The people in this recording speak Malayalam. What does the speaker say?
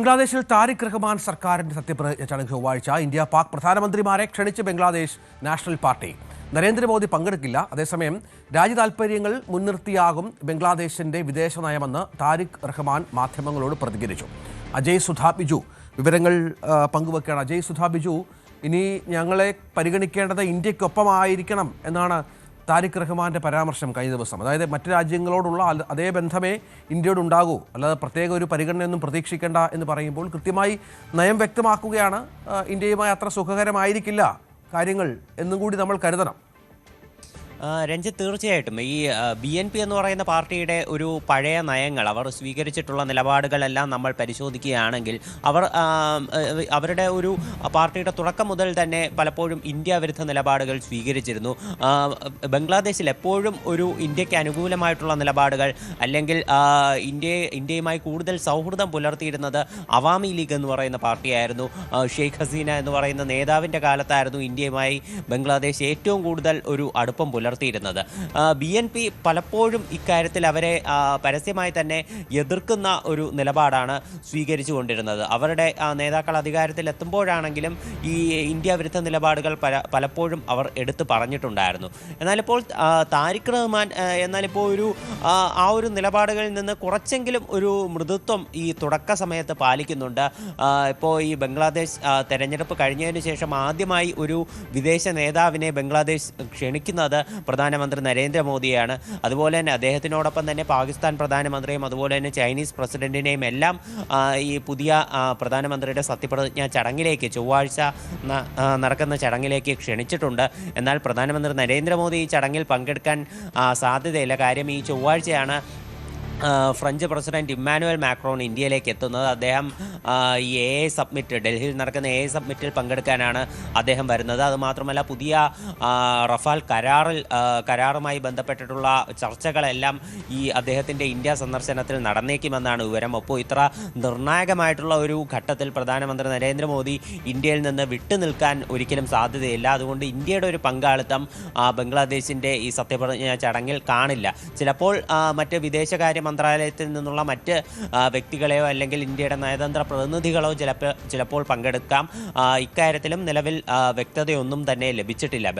ബംഗ്ലാദേശിൽ താരിഖ് റഹ്മാൻ സർക്കാരിന്റെ സത്യപ്രതിജ്ഞ ചടങ്ങ് ചൊവ്വാഴ്ച. India Pak പ്രധാനമന്ത്രിമാരെ ക്ഷണിച്ച് Bangladesh national party. Narendra Modi പങ്കെടുക്കില്ല. അതേസമയം രാജ്യതാൽപര്യങ്ങൾ മുൻനിർത്തിയാകും ബംഗ്ലാദേശിന്റെ വിദേശ നയമെന്ന് താരിഖ് റഹ്മാൻ മാധ്യമങ്ങളോട് പ്രതികരിച്ചു. അജയ് സുധാ ബിജു വിവരങ്ങൾ പങ്കുവെക്കുകയാണ്. അജയ് സുധാ ബിജു, ഇനി ഞങ്ങളെ പരിഗണിക്കേണ്ടത് ഇന്ത്യക്കൊപ്പമായിരിക്കണം എന്നാണ് താരിഖ് റഹ്മാന്റെ പരാമർശം കഴിഞ്ഞ ദിവസം. അതായത് മറ്റു രാജ്യങ്ങളോടുള്ള അതേ ബന്ധമേ ഇന്ത്യയോട് ഉണ്ടാകൂ, അല്ലാതെ പ്രത്യേക ഒരു പരിഗണനയൊന്നും പ്രതീക്ഷിക്കേണ്ട എന്ന് പറയുമ്പോൾ കൃത്യമായി നയം വ്യക്തമാക്കുകയാണ്. ഇന്ത്യയുമായി അത്ര സുഖകരമായിരിക്കില്ല കാര്യങ്ങൾ എന്നും കൂടി നമ്മൾ കരുതണം. രഞ്ജിത്ത്, തീർച്ചയായിട്ടും ഈ BNP എന്ന് പറയുന്ന പാർട്ടിയുടെ ഒരു പഴയ നയങ്ങൾ, അവർ സ്വീകരിച്ചിട്ടുള്ള നിലപാടുകളെല്ലാം നമ്മൾ പരിശോധിക്കുകയാണെങ്കിൽ അവരുടെ ഒരു പാർട്ടിയുടെ തുടക്കം മുതൽ തന്നെ പലപ്പോഴും ഇന്ത്യ വിരുദ്ധ നിലപാടുകൾ സ്വീകരിച്ചിരുന്നു. ബംഗ്ലാദേശിൽ എപ്പോഴും ഒരു ഇന്ത്യക്ക് അനുകൂലമായിട്ടുള്ള നിലപാടുകൾ, അല്ലെങ്കിൽ ഇന്ത്യയുമായി കൂടുതൽ സൗഹൃദം പുലർത്തിയിരുന്നത് അവാമി ലീഗ് എന്ന് പറയുന്ന പാർട്ടിയായിരുന്നു. ഷെയ്ഖ് ഹസീന എന്ന് പറയുന്ന നേതാവിൻ്റെ കാലത്തായിരുന്നു ഇന്ത്യയുമായി ബംഗ്ലാദേശ് ഏറ്റവും കൂടുതൽ ഒരു അടുപ്പം പുലർത്തിയിരുന്നത്. BNP പലപ്പോഴും ഇക്കാര്യത്തിൽ അവരെ പരസ്യമായി തന്നെ എതിർക്കുന്ന ഒരു നിലപാടാണ് സ്വീകരിച്ചു കൊണ്ടിരുന്നത്. അവരുടെ നേതാക്കൾ അധികാരത്തിൽ എത്തുമ്പോഴാണെങ്കിലും ഈ ഇന്ത്യ വിരുദ്ധ നിലപാടുകൾ പലപ്പോഴും അവർ എടുത്തു പറഞ്ഞിട്ടുണ്ടായിരുന്നു. എന്നാലിപ്പോൾ താരിഖ് റഹ്മാൻ ഒരു ഒരു നിലപാടുകളിൽ നിന്ന് കുറച്ചെങ്കിലും ഒരു മൃദുത്വം ഈ തുടക്ക സമയത്ത് പാലിക്കുന്നുണ്ട്. ഇപ്പോൾ ഈ ബംഗ്ലാദേശ് തെരഞ്ഞെടുപ്പ് കഴിഞ്ഞതിന് ശേഷം ആദ്യമായി ഒരു വിദേശ നേതാവിനെ ബംഗ്ലാദേശ് ക്ഷണിക്കുന്നത് പ്രധാനമന്ത്രി നരേന്ദ്രമോദിയാണ്. അതുപോലെ തന്നെ അദ്ദേഹത്തിനോടൊപ്പം തന്നെ പാകിസ്ഥാൻ പ്രധാനമന്ത്രിയും അതുപോലെ തന്നെ ചൈനീസ് പ്രസിഡന്റിനെയും എല്ലാം ഈ പുതിയ പ്രധാനമന്ത്രിയുടെ സത്യപ്രതിജ്ഞാ ചടങ്ങിലേക്ക്, ചൊവ്വാഴ്ച നടക്കുന്ന ചടങ്ങിലേക്ക് ക്ഷണിച്ചിട്ടുണ്ട്. എന്നാൽ പ്രധാനമന്ത്രി നരേന്ദ്രമോദി ഈ ചടങ്ങിൽ പങ്കെടുക്കാൻ സാധ്യതയില്ല. കാര്യം ഈ ചൊവ്വാഴ്ചയാണ് ഫ്രഞ്ച് പ്രസിഡന്റ് ഇമ്മാനുവൽ മാക്രോൺ ഇന്ത്യയിലേക്ക് എത്തുന്നത്. അദ്ദേഹം ഈ AI സബ്മിറ്റ്, ഡൽഹിയിൽ നടക്കുന്ന AI സബ്മിറ്റിൽ പങ്കെടുക്കാനാണ് അദ്ദേഹം വരുന്നത്. അതുമാത്രമല്ല, പുതിയ റഫാൽ കരാറുമായി ബന്ധപ്പെട്ടിട്ടുള്ള ചർച്ചകളെല്ലാം ഈ അദ്ദേഹത്തിൻ്റെ ഇന്ത്യ സന്ദർശനത്തിൽ നടന്നേക്കുമെന്നാണ് വിവരം. അപ്പോൾ ഇത്ര നിർണായകമായിട്ടുള്ള ഒരു ഘട്ടത്തിൽ പ്രധാനമന്ത്രി നരേന്ദ്രമോദി ഇന്ത്യയിൽ നിന്ന് വിട്ടുനിൽക്കാൻ ഒരിക്കലും സാധ്യതയില്ല. അതുകൊണ്ട് ഇന്ത്യയുടെ ഒരു പങ്കാളിത്തം ബംഗ്ലാദേശിൻ്റെ ഈ സത്യപ്രതിജ്ഞ ചടങ്ങിൽ കാണില്ല. ചിലപ്പോൾ മറ്റ് വിദേശകാര്യ മന്ത്രാലയത്തിൽ നിന്നുള്ള മറ്റ് വ്യക്തികളെയോ അല്ലെങ്കിൽ ഇന്ത്യയുടെ നയതന്ത്ര പ്രതിനിധികളോ ചിലപ്പോൾ പങ്കെടുക്കാം. ഇക്കാര്യത്തിലും നിലവിൽ വ്യക്തതയൊന്നും തന്നെ ലഭിച്ചിട്ടില്ല.